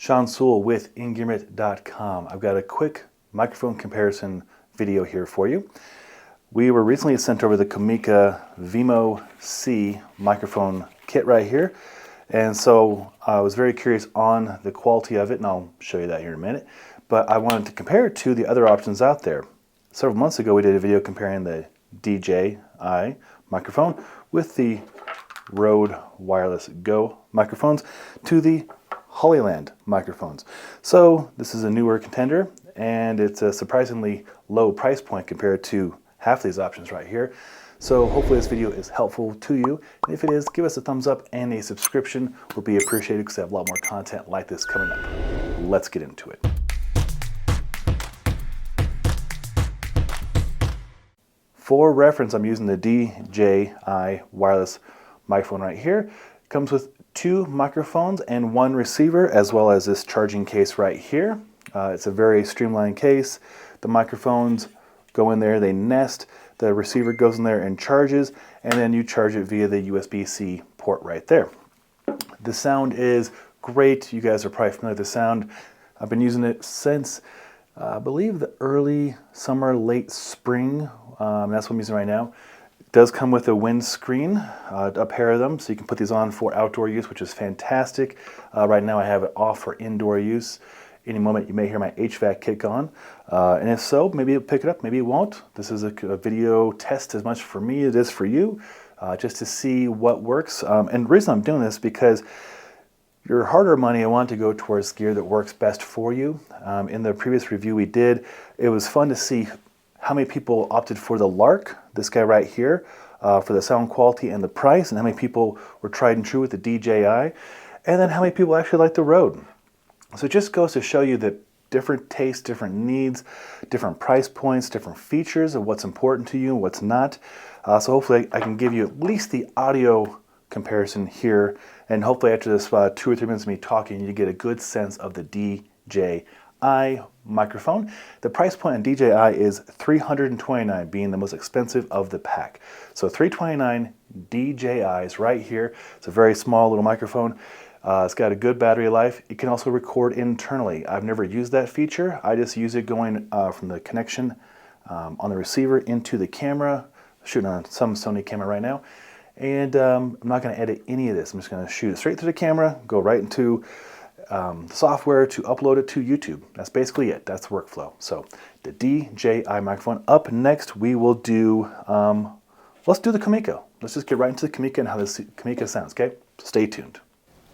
Sean Sewell with InGearMit.com. I've got a quick microphone comparison video here for you. We were recently sent over the Comica Vimo C microphone kit right here, and so I was very curious on the quality of it, and I'll show you that here in a minute. But I wanted to compare it to the other options out there. Several months ago we did a video comparing the DJI microphone with the Rode Wireless Go microphones to the Hollyland microphones. So this is a newer contender, and it's a surprisingly low price point compared to half these options right here. So hopefully this video is helpful to you, and if it is, give us a thumbs up and a subscription would be appreciated because I have a lot more content like this coming up. Let's get into it. For reference, I'm using the DJI wireless microphone right here. It comes with 2 microphones and 1 receiver, as well as this charging case right here. It's a very streamlined case. The microphones go in there, they nest, the receiver goes in there and charges, and then you charge it via the USB-C port right there. The sound is great. You guys are probably familiar with the sound. I've been using it since I believe the early summer, late spring. That's what I'm using right now. It does come with a windscreen, a pair of them, so you can put these on for outdoor use, which is fantastic. Right now I have it off for indoor use. Any moment you may hear my HVAC kick on, and if so, maybe it'll pick it up, maybe it won't. This is a video test as much for me as it is for you, just to see what works. And the reason I'm doing this is because your harder money, I want to go towards gear that works best for you. In the previous review we did, it was fun to see how many people opted for the Lark, this guy right here, for the sound quality and the price, and how many people were tried and true with the DJI, and then how many people actually like the Rode. So it just goes to show you that different tastes, different needs, different price points, different features of what's important to you and what's not. So hopefully I can give you at least the audio comparison here, and hopefully after this 2 or 3 minutes of me talking, you get a good sense of the DJI microphone. The price point on DJI is $329, being the most expensive of the pack. So $329 DJIs right here. It's a very small little microphone. It's got a good battery life. It can also record internally. I've never used that feature. I just use it going from the connection on the receiver into the camera. I'm shooting on some Sony camera right now. And I'm not going to edit any of this. I'm just going to shoot it straight through the camera, go right into the software to upload it to YouTube. That's basically it. That's the workflow. So the DJI microphone. Up next, we will do, let's do the Comica. Let's just get right into the Comica and how this Comica sounds, okay? So stay tuned.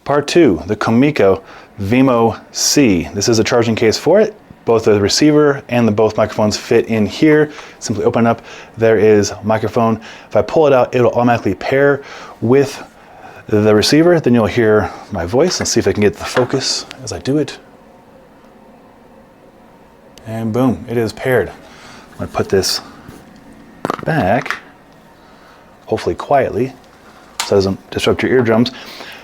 Part 2, the Comica Vimo C. This is a charging case for it. Both the receiver and both microphones fit in here. Simply open up, there is a microphone. If I pull it out, it'll automatically pair with the receiver. Then you'll hear my voice. Let's see if I can get the focus as I do it. And boom, it is paired. I'm gonna put this back, hopefully quietly, so it doesn't disrupt your eardrums.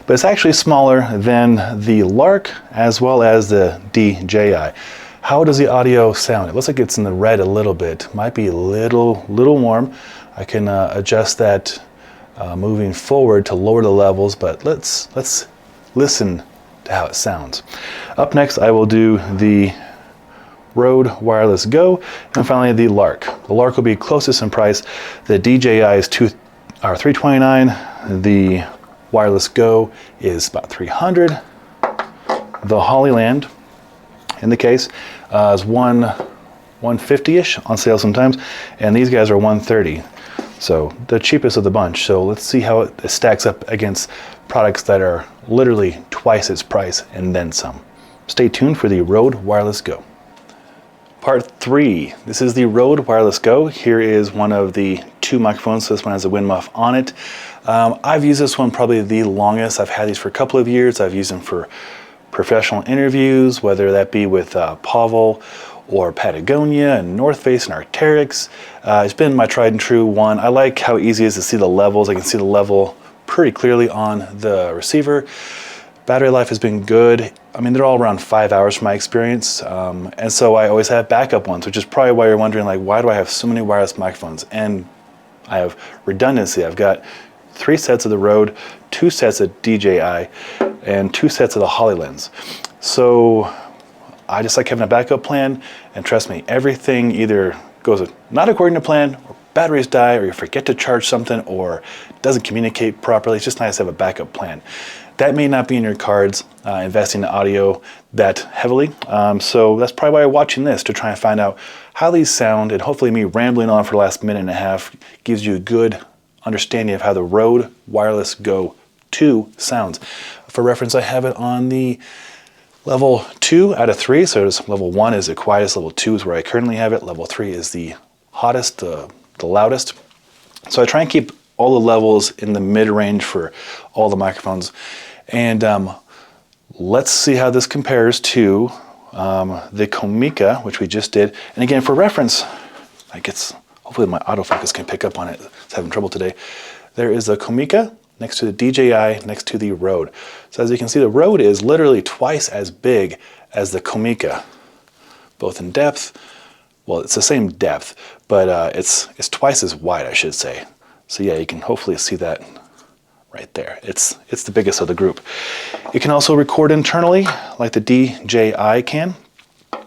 But it's actually smaller than the Lark as well as the DJI. How does the audio sound? It looks like it's in the red a little bit. Might be a little warm. I can adjust that moving forward to lower the levels, but let's listen to how it sounds. Up next, I will do the Rode Wireless Go, and finally the Lark. The Lark will be closest in price. The DJI is $329. The Wireless Go is about $300. The Hollyland, in the case, is $150-ish on sale sometimes, and these guys are $130. So the cheapest of the bunch. So let's see how it stacks up against products that are literally twice its price and then some. Stay tuned for the Rode Wireless Go. Part 3. This is the Rode Wireless Go. Here is one of the 2 microphones. So this one has a wind muff on it. I've used this one probably the longest. I've had these for a couple of years. I've used them for professional interviews, whether that be with Pavel or Patagonia and North Face and Arc'teryx. It's been my tried and true one. I like how easy it is to see the levels. I can see the level pretty clearly on the receiver. Battery life has been good. I mean, they're all around 5 hours from my experience. And so I always have backup ones, which is probably why you're wondering, like, why do I have so many wireless microphones? And I have redundancy. I've got 3 sets of the Rode, 2 sets of DJI, and 2 sets of the Hollylands. So I just like having a backup plan, and trust me, everything either goes not according to plan, or batteries die, or you forget to charge something, or doesn't communicate properly. It's just nice to have a backup plan. That may not be in your cards, investing in audio that heavily. So that's probably why you're watching this, to try and find out how these sound, and hopefully me rambling on for the last minute and a half gives you a good understanding of how the Rode Wireless Go 2 sounds. For reference, I have it on the level 2 out of 3, so level 1 is the quietest, level 2 is where I currently have it, level 3 is the hottest, the loudest. So I try and keep all the levels in the mid-range for all the microphones. And let's see how this compares to the Comica, which we just did. And again, for reference, hopefully my autofocus can pick up on it. It's having trouble today. There is a Comica next to the DJI, next to the Rode. So as you can see, the Rode is literally twice as big as the Comica, both in depth. Well, it's the same depth, but it's twice as wide, I should say. So yeah, you can hopefully see that right there. It's the biggest of the group. It can also record internally like the DJI can.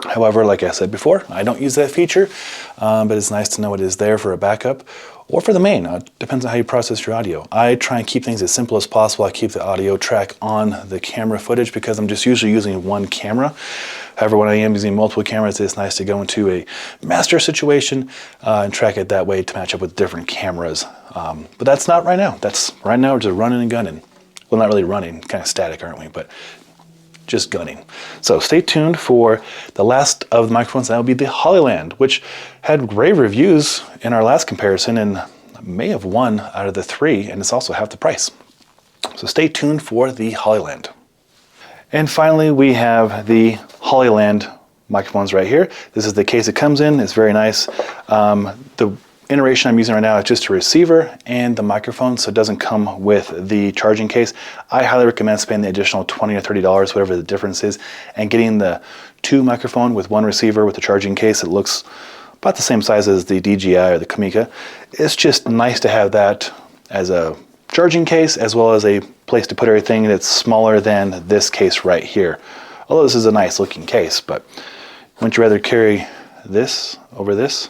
However, like I said before, I don't use that feature, but it's nice to know it is there for a backup or for the main. Depends on how you process your audio. I try and keep things as simple as possible. I keep the audio track on the camera footage because I'm just usually using one camera. However, when I am using multiple cameras, it's nice to go into a master situation and track it that way to match up with different cameras. But that's not right now. Right now we're just running and gunning. Well, not really running, kind of static, aren't we? But just gunning. So stay tuned for the last of the microphones. That will be the Hollyland, which had rave reviews in our last comparison and may have won out of the 3, and it's also half the price. So stay tuned for the Hollyland. And finally, we have the Hollyland microphones right here. This is the case it comes in. It's very nice. The iteration I'm using right now is just a receiver and the microphone, so it doesn't come with the charging case. I highly recommend spending the additional $20 or $30, whatever the difference is, and getting the 2 microphone with 1 receiver with the charging case. It looks about the same size as the DJI or the Comica. It's just nice to have that as a charging case, as well as a place to put everything that's smaller than this case right here. Although this is a nice looking case, but wouldn't you rather carry this over this?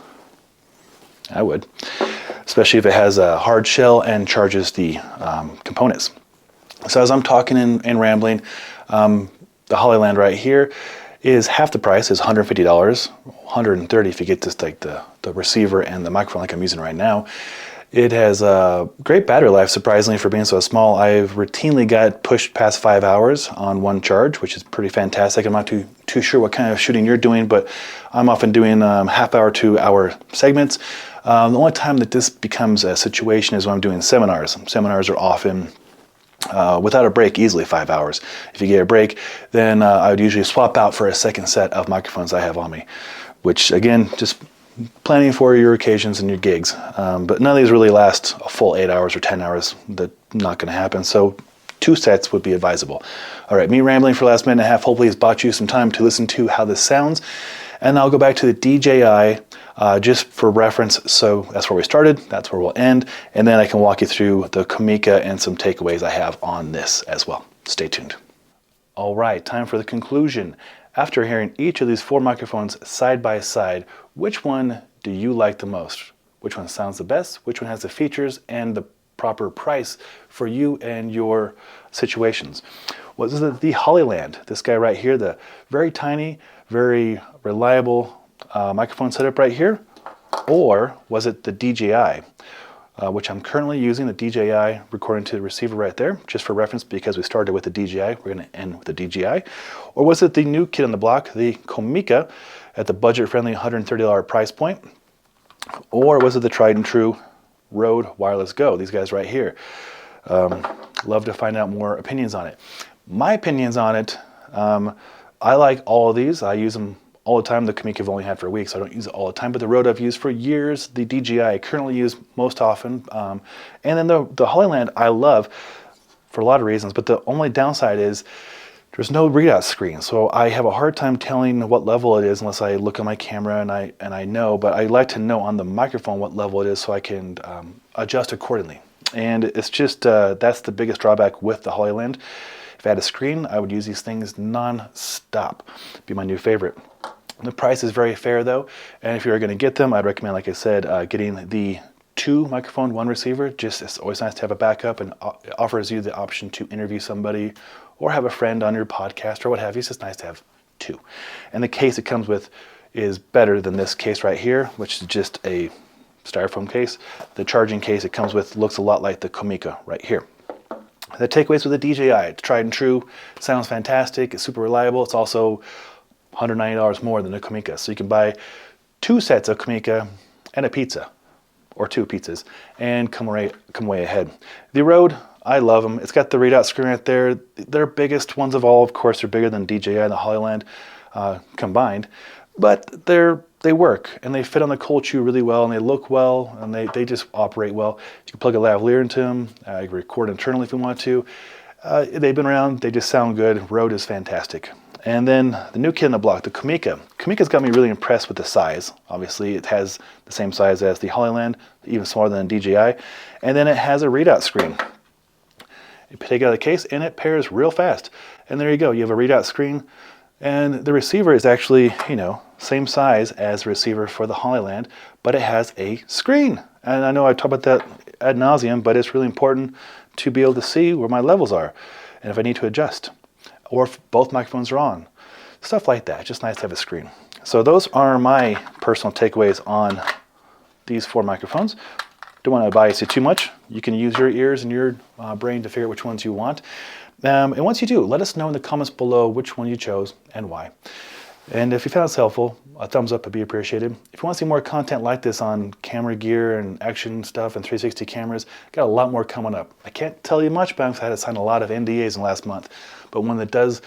I would, especially if it has a hard shell and charges the components. So as I'm talking and rambling, the Hollyland right here is half the price, is $150, $130 if you get just like the receiver and the microphone like I'm using right now. It has a great battery life, surprisingly, for being so small. I've routinely got pushed past 5 hours on one charge, which is pretty fantastic. I'm not too sure what kind of shooting you're doing, but I'm often doing half-hour to hour segments. The only time that this becomes a situation is when I'm doing seminars. Seminars are often without a break, easily 5 hours. If you get a break, then I would usually swap out for a second set of microphones I have on me, which again, just planning for your occasions and your gigs. But none of these really last a full 8 hours or 10 hours. That's not going to happen. So 2 sets would be advisable. All right, me rambling for the last minute and a half hopefully has bought you some time to listen to how this sounds. And I'll go back to the DJI just for reference. So that's where we started, that's where we'll end. And then I can walk you through the Comica and some takeaways I have on this as well. Stay tuned. All right, time for the conclusion. After hearing each of these 4 microphones side by side, which one do you like the most? Which one sounds the best? Which one has the features and the proper price for you and your situations? Was it the Hollyland, this guy right here, the very tiny, very reliable microphone setup right here? Or was it the DJI, which I'm currently using, the DJI recording to the receiver right there, just for reference because we started with the DJI, we're going to end with the DJI. Or was it the new kid on the block, the Comica, at the budget-friendly $130 price point? Or was it the tried and true Rode Wireless Go, these guys right here? Love to find out more opinions on it. My opinions on it, I like all of these. I use them all the time. The Comica I've only had for a week, so I don't use it all the time. But the Rode I've used for years. The DJI I currently use most often. And then the Hollyland I love for a lot of reasons. But the only downside is there's no readout screen. So I have a hard time telling what level it is unless I look at my camera and I know. But I like to know on the microphone what level it is so I can adjust accordingly. And it's just, that's the biggest drawback with the Hollyland. If I had a screen, I would use these things non-stop. Be my new favorite. The price is very fair though, and if you're going to get them, I'd recommend, like I said, getting the 2 microphone, 1 receiver. Just, it's always nice to have a backup, and it offers you the option to interview somebody or have a friend on your podcast or what have you. It's just nice to have 2. And the case it comes with is better than this case right here, which is just a styrofoam case. The charging case it comes with looks a lot like the Comica right here. The takeaways with the DJI, it's tried and true, sounds fantastic, it's super reliable. It's also $190 more than the Comica. So you can buy 2 sets of Comica and a pizza, or 2 pizzas, and come way ahead. The Rode, I love them. It's got the readout screen right there. They're biggest ones of all, of course. They're bigger than DJI and the Hollyland combined, but they work and they fit on the cold shoe really well, and they look well, and they just operate well. You can plug a lavalier into them. You can record internally if you want to. They've been around. They just sound good. Rode is fantastic. And then the new kid in the block, the Comica. Comica's got me really impressed with the size. Obviously, it has the same size as the Hollyland, even smaller than DJI. And then it has a readout screen. You take it out of the case, and it pairs real fast. And there you go. You have a readout screen. And the receiver is actually, same size as the receiver for the Hollyland, but it has a screen. And I know I talk about that ad nauseum, but it's really important to be able to see where my levels are and if I need to adjust, or if both microphones are on. Stuff like that. It's just nice to have a screen. So those are my personal takeaways on these 4 microphones. Don't want to bias you too much. You can use your ears and your brain to figure out which ones you want. And once you do, let us know in the comments below which one you chose and why. And if you found this helpful, a thumbs up would be appreciated. If you want to see more content like this on camera gear and action stuff and 360 cameras, got a lot more coming up. I can't tell you much, but I've had to sign a lot of NDAs in the last month. But when it does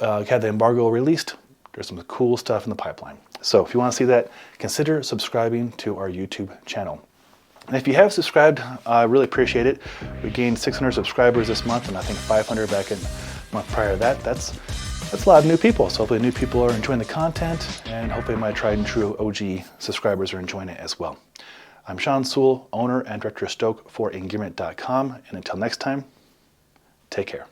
have the embargo released, there's some cool stuff in the pipeline. So if you want to see that, consider subscribing to our YouTube channel. And if you have subscribed, I really appreciate it. We gained 600 subscribers this month, and I think 500 back in the month prior to that. That's a lot of new people. So hopefully new people are enjoying the content, and hopefully my tried and true OG subscribers are enjoying it as well. I'm Sean Sewell, owner and director of Stoke for Engearment.com, and until next time, take care.